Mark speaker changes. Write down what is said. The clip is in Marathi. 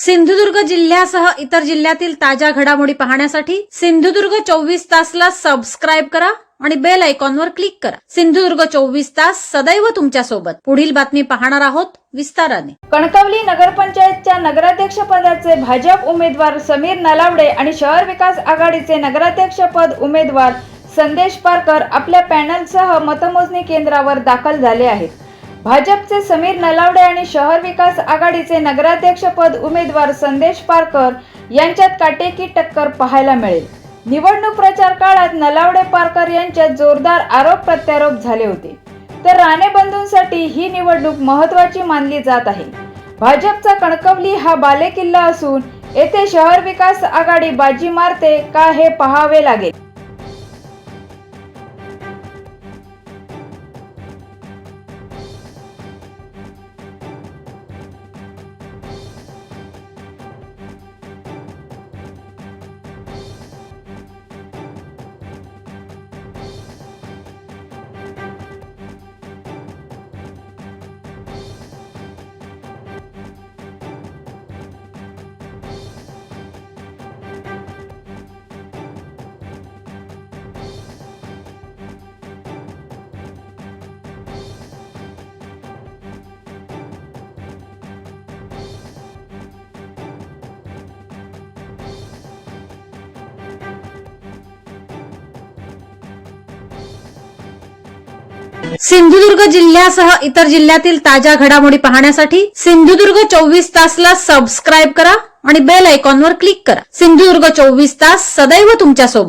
Speaker 1: सिंधुदुर्ग जिल्ह्यासह इतर जिल्ह्यातील ताज्या घडामोडी पाहण्यासाठी सिंधुदुर्ग 24 तासला सबस्क्राइब करा आणि बेल आयकॉनवर क्लिक करा। सिंधुदुर्ग 24 तास सदैव तुमच्या सोबत। पुढील बातमी पाहणार आहोत विस्ताराने।
Speaker 2: कणकवली नगरपंचायतच्या नगराध्यक्ष पदाचे भाजप उमेदवार समीर नलावडे आणि शहर विकास आघाडीचे नगराध्यक्ष पद उमेदवार संदेश पारकर आपल्या पॅनलसह मतमोजणी केंद्रावर दाखल झाले आहेत। भाजपचे समीर नलावडे आणि शहर विकास आघाडीचे नगराध्यक्ष पद उमेदवार संदेश पारकर यांच्यात काटेकी टक्कर पाहायला मिळेल। निवडणूक प्रचार काळात नलावडे पारकर यांच्यात जोरदार आरोप प्रत्यारोप झाले होते, तर राणे बंधूंसाठी ही निवडणूक महत्त्वाची मानली जात आहे। भाजपचा कणकवली हा बालेकिल्ला असून येथे शहर विकास आघाडी बाजी मारते का हे पाहावे लागेल।
Speaker 1: सिंधुदुर्ग जिल्ह्यासह इतर जिल्ह्यातील ताज्या घडामोडी पाहण्यासाठी सिंधुदुर्ग 24 तासला सबस्क्राइब करा आणि बेल आयकॉनवर क्लिक करा। सिंधुदुर्ग 24 तास सदैव तुमच्या सोबत।